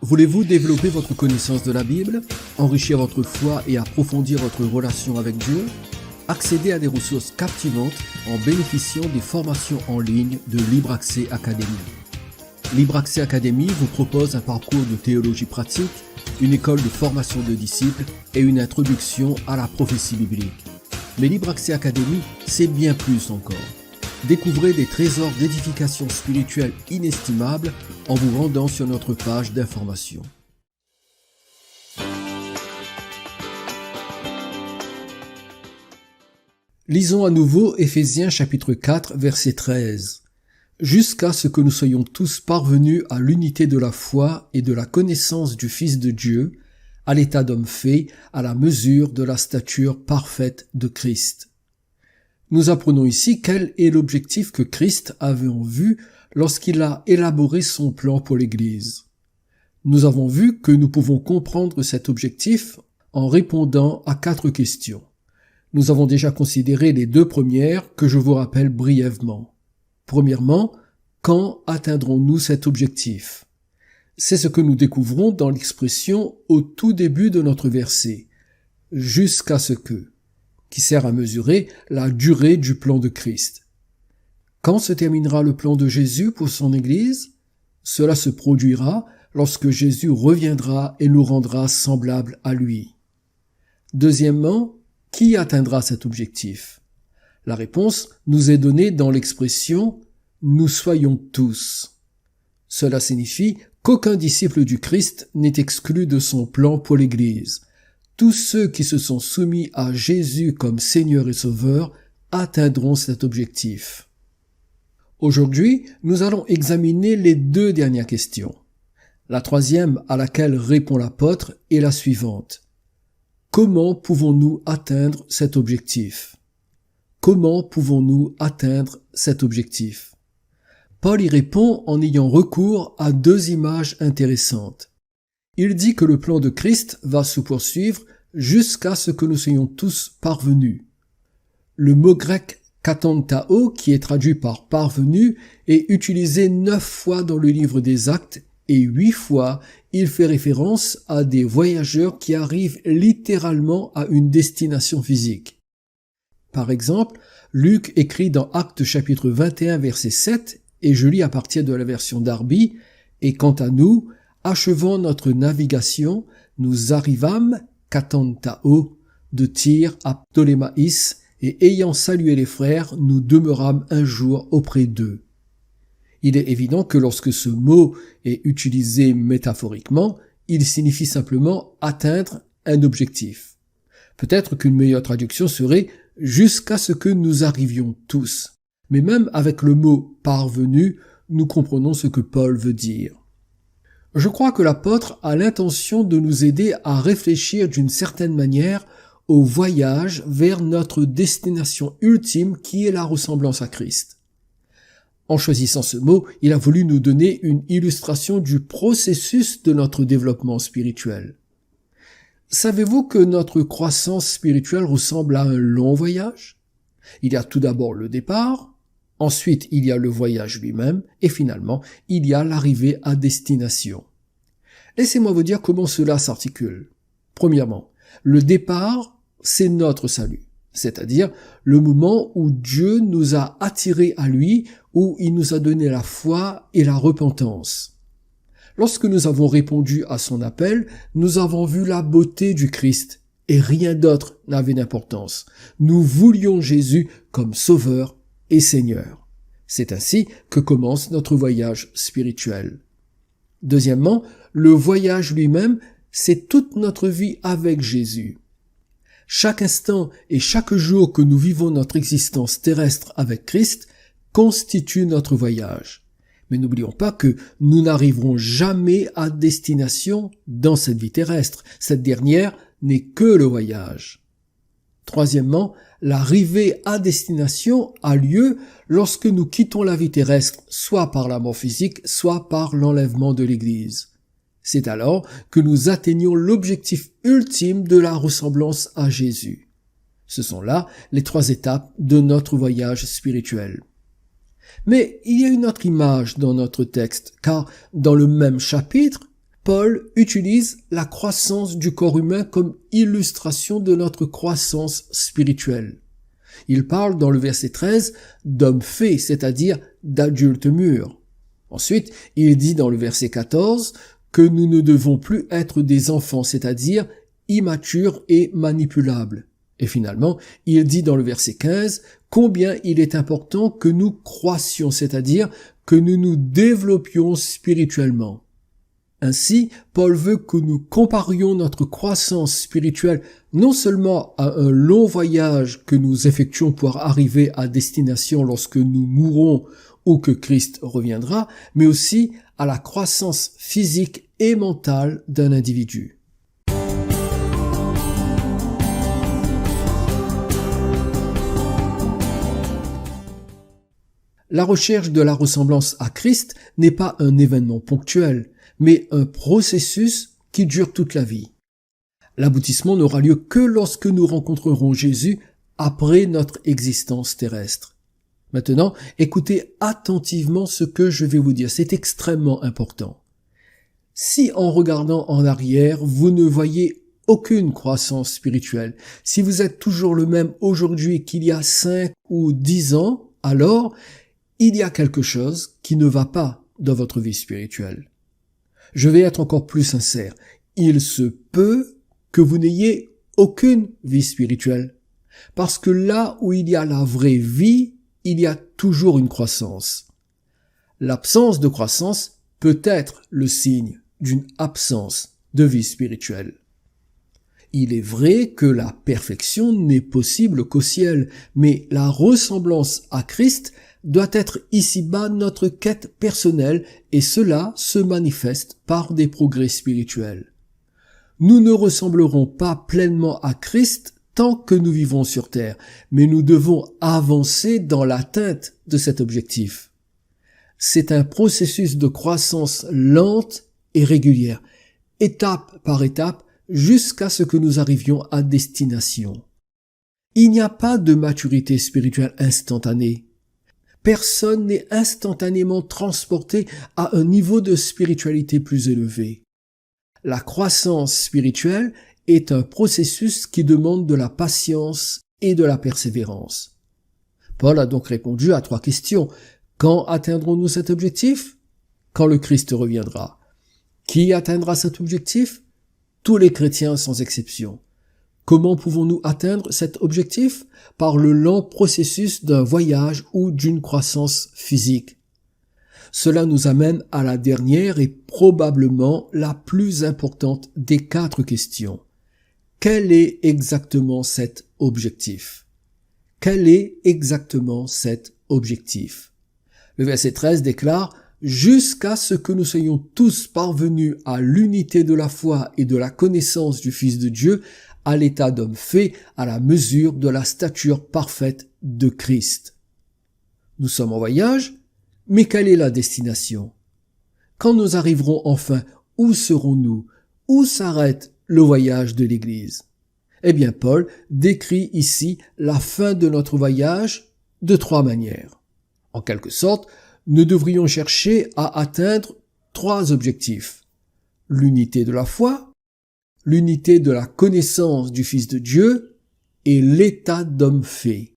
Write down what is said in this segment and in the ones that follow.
Voulez-vous développer votre connaissance de la Bible, enrichir votre foi et approfondir votre relation avec Dieu? Accédez à des ressources captivantes en bénéficiant des formations en ligne de Libre Accès Academy. Libre Accès Academy vous propose un parcours de théologie pratique, une école de formation de disciples et une introduction à la prophétie biblique. Mais Libre Accès Academy, c'est bien plus encore. Découvrez des trésors d'édification spirituelle inestimables en vous rendant sur notre page d'information. Lisons à nouveau Éphésiens chapitre 4 verset 13. « Jusqu'à ce que nous soyons tous parvenus à l'unité de la foi et de la connaissance du Fils de Dieu, à l'état d'homme fait, à la mesure de la stature parfaite de Christ. » Nous apprenons ici quel est l'objectif que Christ avait en vue lorsqu'il a élaboré son plan pour l'Église. Nous avons vu que nous pouvons comprendre cet objectif en répondant à 4 questions. Nous avons déjà considéré les 2 premières que je vous rappelle brièvement. Premièrement, quand atteindrons-nous cet objectif? C'est ce que nous découvrons dans l'expression au tout début de notre verset, « jusqu'à ce que », qui sert à mesurer la durée du plan de Christ. Quand se terminera le plan de Jésus pour son Église? Cela se produira lorsque Jésus reviendra et nous rendra semblables à lui. Deuxièmement, qui atteindra cet objectif? La réponse nous est donnée dans l'expression « nous soyons tous ». Cela signifie qu'aucun disciple du Christ n'est exclu de son plan pour l'Église. Tous ceux qui se sont soumis à Jésus comme Seigneur et Sauveur atteindront cet objectif. Aujourd'hui, nous allons examiner les 2 dernières questions. La troisième à laquelle répond l'apôtre est la suivante. Comment pouvons-nous atteindre cet objectif? Comment pouvons-nous atteindre cet objectif? Paul y répond en ayant recours à 2 images intéressantes. Il dit que le plan de Christ va se poursuivre jusqu'à ce que nous soyons tous parvenus. Le mot grec katantao, qui est traduit par parvenu, est utilisé 9 fois dans le livre des Actes et 8 fois il fait référence à des voyageurs qui arrivent littéralement à une destination physique. Par exemple, Luc écrit dans Actes chapitre 21 verset 7, et je lis à partir de la version Darby, « Et quant à nous, achevant notre navigation, nous arrivâmes, katantao, de Tyr à Ptolémaïs, et ayant salué les frères, nous demeurâmes un jour auprès d'eux. » Il est évident que lorsque ce mot est utilisé métaphoriquement, il signifie simplement atteindre un objectif. Peut-être qu'une meilleure traduction serait « jusqu'à ce que nous arrivions tous ». Mais même avec le mot « parvenu », nous comprenons ce que Paul veut dire. Je crois que l'apôtre a l'intention de nous aider à réfléchir d'une certaine manière au voyage vers notre destination ultime qui est la ressemblance à Christ. En choisissant ce mot, il a voulu nous donner une illustration du processus de notre développement spirituel. Savez-vous que notre croissance spirituelle ressemble à un long voyage? Il y a tout d'abord le départ, ensuite il y a le voyage lui-même, et finalement il y a l'arrivée à destination. Laissez-moi vous dire comment cela s'articule. Premièrement, le départ, c'est notre salut, c'est-à-dire le moment où Dieu nous a attirés à lui, où il nous a donné la foi et la repentance. Lorsque nous avons répondu à son appel, nous avons vu la beauté du Christ et rien d'autre n'avait d'importance. Nous voulions Jésus comme Sauveur et Seigneur. C'est ainsi que commence notre voyage spirituel. Deuxièmement, le voyage lui-même, c'est toute notre vie avec Jésus. Chaque instant et chaque jour que nous vivons notre existence terrestre avec Christ constitue notre voyage. Mais n'oublions pas que nous n'arriverons jamais à destination dans cette vie terrestre. Cette dernière n'est que le voyage. Troisièmement, l'arrivée à destination a lieu lorsque nous quittons la vie terrestre, soit par la mort physique, soit par l'enlèvement de l'Église. C'est alors que nous atteignons l'objectif ultime de la ressemblance à Jésus. Ce sont là les 3 étapes de notre voyage spirituel. Mais il y a une autre image dans notre texte, car dans le même chapitre, Paul utilise la croissance du corps humain comme illustration de notre croissance spirituelle. Il parle dans le verset 13 d'hommes faits, c'est-à-dire d'adultes mûrs. Ensuite, il dit dans le verset 14 que nous ne devons plus être des enfants, c'est-à-dire immatures et manipulables. Et finalement, il dit dans le verset 15 combien il est important que nous croissions, c'est-à-dire que nous nous développions spirituellement. Ainsi, Paul veut que nous comparions notre croissance spirituelle non seulement à un long voyage que nous effectuons pour arriver à destination lorsque nous mourrons ou que Christ reviendra, mais aussi à la croissance physique et mentale d'un individu. La recherche de la ressemblance à Christ n'est pas un événement ponctuel, mais un processus qui dure toute la vie. L'aboutissement n'aura lieu que lorsque nous rencontrerons Jésus après notre existence terrestre. Maintenant, écoutez attentivement ce que je vais vous dire, c'est extrêmement important. Si en regardant en arrière, vous ne voyez aucune croissance spirituelle, si vous êtes toujours le même aujourd'hui qu'il y a 5 ou 10 ans, alors il y a quelque chose qui ne va pas dans votre vie spirituelle. Je vais être encore plus sincère. Il se peut que vous n'ayez aucune vie spirituelle. Parce que là où il y a la vraie vie, il y a toujours une croissance. L'absence de croissance peut être le signe d'une absence de vie spirituelle. Il est vrai que la perfection n'est possible qu'au ciel, mais la ressemblance à Christ doit être ici-bas notre quête personnelle et cela se manifeste par des progrès spirituels. Nous ne ressemblerons pas pleinement à Christ tant que nous vivons sur terre, mais nous devons avancer dans l'atteinte de cet objectif. C'est un processus de croissance lente et régulière, étape par étape, jusqu'à ce que nous arrivions à destination. Il n'y a pas de maturité spirituelle instantanée. Personne n'est instantanément transporté à un niveau de spiritualité plus élevé. La croissance spirituelle est un processus qui demande de la patience et de la persévérance. Paul a donc répondu à 3 questions. Quand atteindrons-nous cet objectif? Quand le Christ reviendra. Qui atteindra cet objectif? Tous les chrétiens sans exception. Comment pouvons-nous atteindre cet objectif? Par le lent processus d'un voyage ou d'une croissance physique. Cela nous amène à la dernière et probablement la plus importante des 4 questions. Quel est exactement cet objectif? Quel est exactement cet objectif? Le verset 13 déclare « Jusqu'à ce que nous soyons tous parvenus à l'unité de la foi et de la connaissance du Fils de Dieu, à l'état d'homme fait, à la mesure de la stature parfaite de Christ. » Nous sommes en voyage, mais quelle est la destination? Quand nous arriverons enfin, où serons-nous? Où s'arrête le voyage de l'Église? Eh bien, Paul décrit ici la fin de notre voyage de 3 manières. En quelque sorte, nous devrions chercher à atteindre 3 objectifs. L'unité de la foi, l'unité de la connaissance du Fils de Dieu et l'état d'homme fait.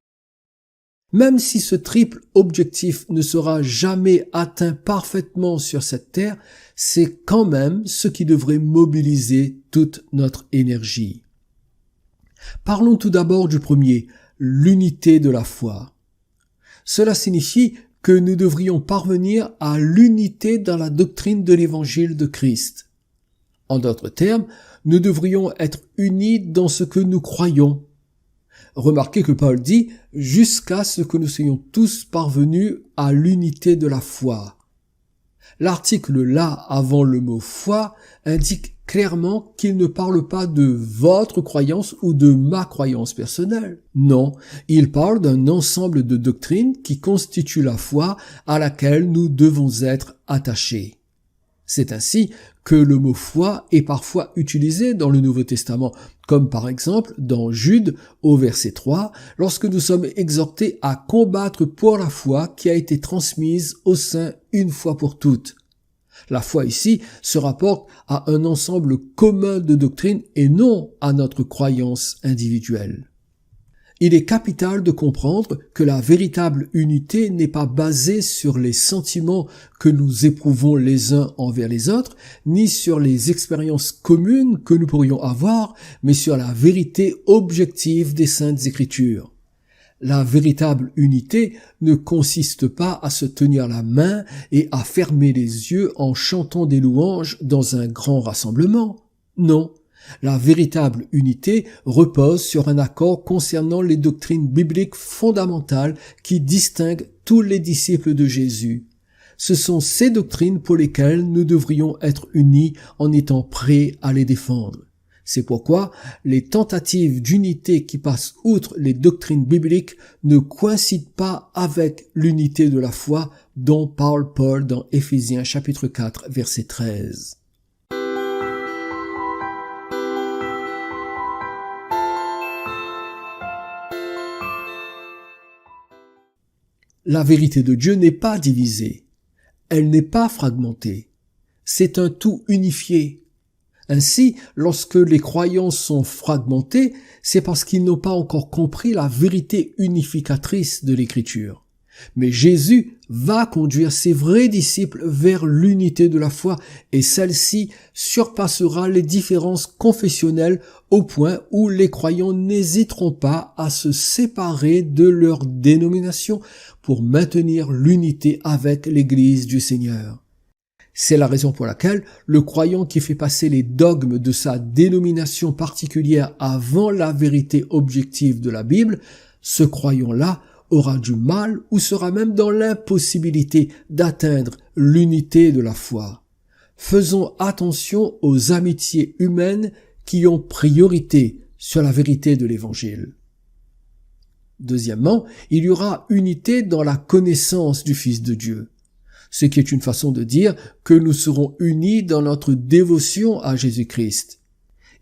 Même si ce triple objectif ne sera jamais atteint parfaitement sur cette terre, c'est quand même ce qui devrait mobiliser toute notre énergie. Parlons tout d'abord du premier, l'unité de la foi. Cela signifie que nous devrions parvenir à l'unité dans la doctrine de l'évangile de Christ. En d'autres termes, nous devrions être unis dans ce que nous croyons. Remarquez que Paul dit « jusqu'à ce que nous soyons tous parvenus à l'unité de la foi ». L'article là avant le mot « foi » indique clairement qu'il ne parle pas de votre croyance ou de ma croyance personnelle. Non, il parle d'un ensemble de doctrines qui constituent la foi à laquelle nous devons être attachés. C'est ainsi que le mot foi est parfois utilisé dans le Nouveau Testament, comme par exemple dans Jude au verset 3, lorsque nous sommes exhortés à combattre pour la foi qui a été transmise aux saints une fois pour toutes. La foi ici se rapporte à un ensemble commun de doctrines et non à notre croyance individuelle. Il est capital de comprendre que la véritable unité n'est pas basée sur les sentiments que nous éprouvons les uns envers les autres, ni sur les expériences communes que nous pourrions avoir, mais sur la vérité objective des Saintes Écritures. La véritable unité ne consiste pas à se tenir la main et à fermer les yeux en chantant des louanges dans un grand rassemblement. Non. La véritable unité repose sur un accord concernant les doctrines bibliques fondamentales qui distinguent tous les disciples de Jésus. Ce sont ces doctrines pour lesquelles nous devrions être unis en étant prêts à les défendre. C'est pourquoi les tentatives d'unité qui passent outre les doctrines bibliques ne coïncident pas avec l'unité de la foi dont parle Paul dans Éphésiens chapitre 4 verset 13. La vérité de Dieu n'est pas divisée. Elle n'est pas fragmentée. C'est un tout unifié. Ainsi, lorsque les croyants sont fragmentés, c'est parce qu'ils n'ont pas encore compris la vérité unificatrice de l'Écriture. Mais Jésus va conduire ses vrais disciples vers l'unité de la foi et celle-ci surpassera les différences confessionnelles au point où les croyants n'hésiteront pas à se séparer de leur dénomination pour maintenir l'unité avec l'Église du Seigneur. C'est la raison pour laquelle le croyant qui fait passer les dogmes de sa dénomination particulière avant la vérité objective de la Bible, ce croyant-là aura du mal ou sera même dans l'impossibilité d'atteindre l'unité de la foi. Faisons attention aux amitiés humaines qui ont priorité sur la vérité de l'Évangile. Deuxièmement, il y aura unité dans la connaissance du Fils de Dieu, ce qui est une façon de dire que nous serons unis dans notre dévotion à Jésus-Christ.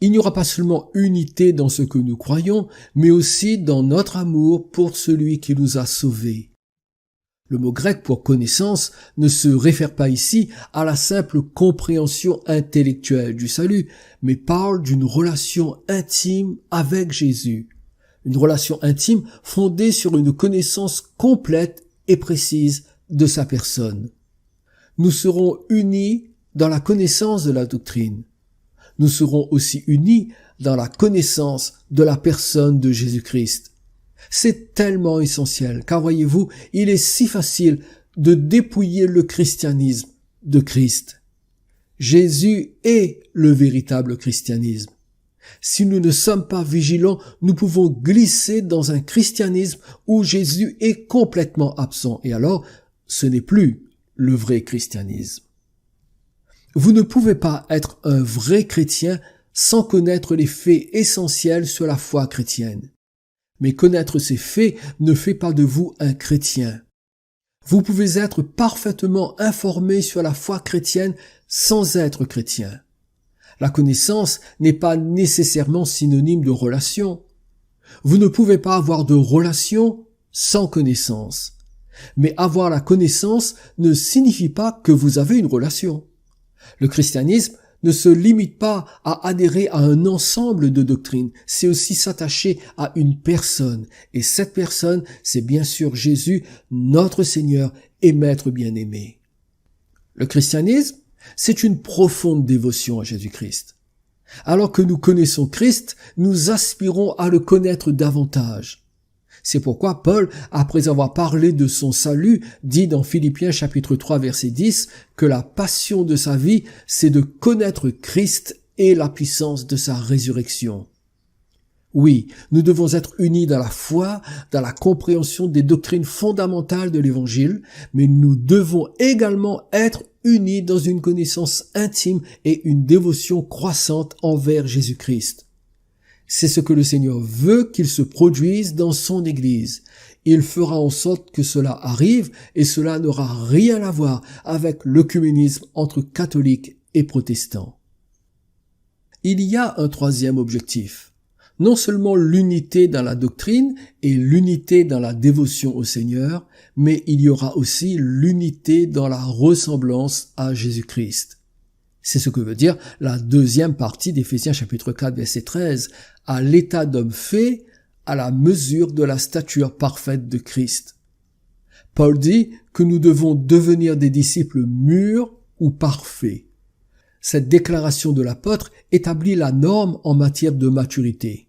Il n'y aura pas seulement unité dans ce que nous croyons, mais aussi dans notre amour pour celui qui nous a sauvés. Le mot grec pour connaissance ne se réfère pas ici à la simple compréhension intellectuelle du salut, mais parle d'une relation intime avec Jésus. Une relation intime fondée sur une connaissance complète et précise de sa personne. Nous serons unis dans la connaissance de la doctrine. Nous serons aussi unis dans la connaissance de la personne de Jésus-Christ. C'est tellement essentiel, car voyez-vous, il est si facile de dépouiller le christianisme de Christ. Jésus est le véritable christianisme. Si nous ne sommes pas vigilants, nous pouvons glisser dans un christianisme où Jésus est complètement absent, et alors ce n'est plus le vrai christianisme. Vous ne pouvez pas être un vrai chrétien sans connaître les faits essentiels sur la foi chrétienne. Mais connaître ces faits ne fait pas de vous un chrétien. Vous pouvez être parfaitement informé sur la foi chrétienne sans être chrétien. La connaissance n'est pas nécessairement synonyme de relation. Vous ne pouvez pas avoir de relation sans connaissance. Mais avoir la connaissance ne signifie pas que vous avez une relation. Le christianisme ne se limite pas à adhérer à un ensemble de doctrines, c'est aussi s'attacher à une personne. Et cette personne, c'est bien sûr Jésus, notre Seigneur et Maître bien-aimé. Le christianisme, c'est une profonde dévotion à Jésus-Christ. Alors que nous connaissons Christ, nous aspirons à le connaître davantage. C'est pourquoi Paul, après avoir parlé de son salut, dit dans Philippiens chapitre 3 verset 10 que la passion de sa vie, c'est de connaître Christ et la puissance de sa résurrection. Oui, nous devons être unis dans la foi, dans la compréhension des doctrines fondamentales de l'Évangile, mais nous devons également être unis dans une connaissance intime et une dévotion croissante envers Jésus-Christ. C'est ce que le Seigneur veut qu'il se produise dans son Église. Il fera en sorte que cela arrive et cela n'aura rien à voir avec l'œcuménisme entre catholiques et protestants. Il y a un troisième objectif. Non seulement l'unité dans la doctrine et l'unité dans la dévotion au Seigneur, mais il y aura aussi l'unité dans la ressemblance à Jésus-Christ. C'est ce que veut dire la deuxième partie d'Éphésiens chapitre 4 verset 13, à l'état d'homme fait à la mesure de la stature parfaite de Christ. Paul dit que nous devons devenir des disciples mûrs ou parfaits. Cette déclaration de l'apôtre établit la norme en matière de maturité.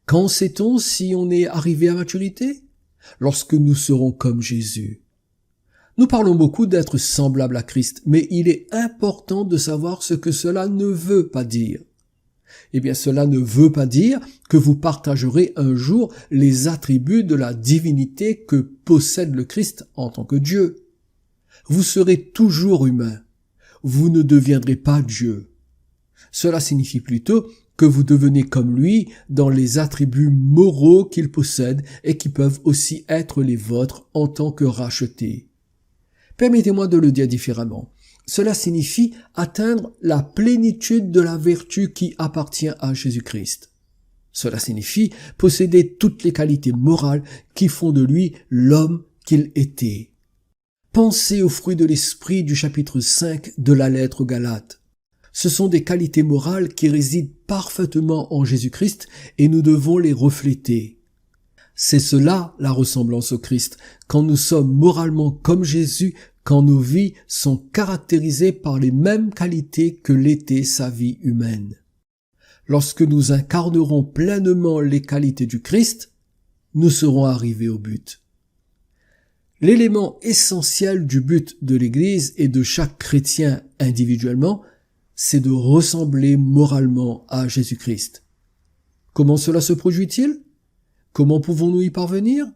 Quand sait-on si on est arrivé à maturité? Lorsque nous serons comme Jésus. Nous parlons beaucoup d'être semblable à Christ, mais il est important de savoir ce que cela ne veut pas dire. Eh bien, cela ne veut pas dire que vous partagerez un jour les attributs de la divinité que possède le Christ en tant que Dieu. Vous serez toujours humain. Vous ne deviendrez pas Dieu. Cela signifie plutôt que vous devenez comme lui dans les attributs moraux qu'il possède et qui peuvent aussi être les vôtres en tant que rachetés. Permettez-moi de le dire différemment. Cela signifie atteindre la plénitude de la vertu qui appartient à Jésus-Christ. Cela signifie posséder toutes les qualités morales qui font de lui l'homme qu'il était. Pensez aux fruits de l'esprit du chapitre 5 de la lettre aux Galates. Ce sont des qualités morales qui résident parfaitement en Jésus-Christ et nous devons les refléter. C'est cela la ressemblance au Christ, quand nous sommes moralement comme Jésus, quand nos vies sont caractérisées par les mêmes qualités que l'était sa vie humaine. Lorsque nous incarnerons pleinement les qualités du Christ, nous serons arrivés au but. L'élément essentiel du but de l'Église et de chaque chrétien individuellement, c'est de ressembler moralement à Jésus-Christ. Comment cela se produit-il? Comment pouvons-nous y parvenir?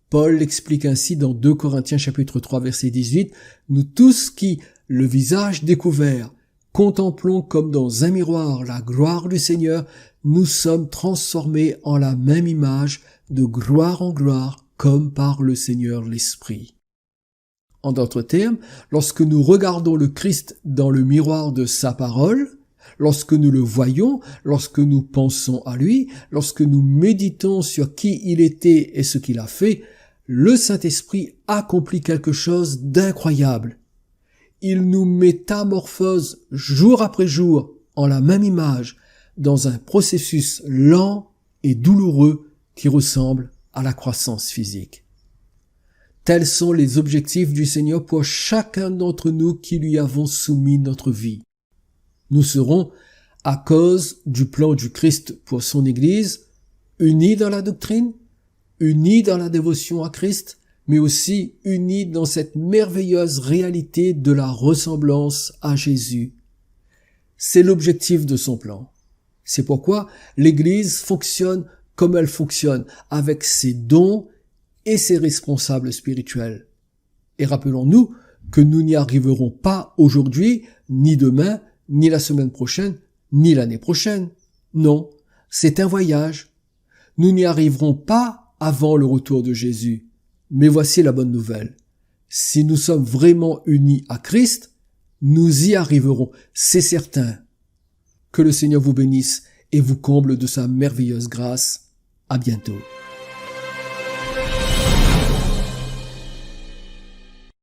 Paul l'explique ainsi dans 2 Corinthiens chapitre 3 verset 18, « Nous tous qui, le visage découvert, contemplons comme dans un miroir la gloire du Seigneur, nous sommes transformés en la même image de gloire en gloire comme par le Seigneur l'Esprit. » En d'autres termes, lorsque nous regardons le Christ dans le miroir de sa parole, lorsque nous le voyons, lorsque nous pensons à lui, lorsque nous méditons sur qui il était et ce qu'il a fait, le Saint-Esprit accomplit quelque chose d'incroyable. Il nous métamorphose jour après jour en la même image dans un processus lent et douloureux qui ressemble à la croissance physique. Tels sont les objectifs du Seigneur pour chacun d'entre nous qui lui avons soumis notre vie. Nous serons, à cause du plan du Christ pour son Église, unis dans la doctrine, unis dans la dévotion à Christ, mais aussi unis dans cette merveilleuse réalité de la ressemblance à Jésus. C'est l'objectif de son plan. C'est pourquoi l'Église fonctionne comme elle fonctionne, avec ses dons et ses responsables spirituels. Et rappelons-nous que nous n'y arriverons pas aujourd'hui, ni demain, ni la semaine prochaine, ni l'année prochaine. Non, c'est un voyage. Nous n'y arriverons pas avant le retour de Jésus. Mais voici la bonne nouvelle. Si nous sommes vraiment unis à Christ, nous y arriverons, c'est certain. Que le Seigneur vous bénisse et vous comble de sa merveilleuse grâce. À bientôt.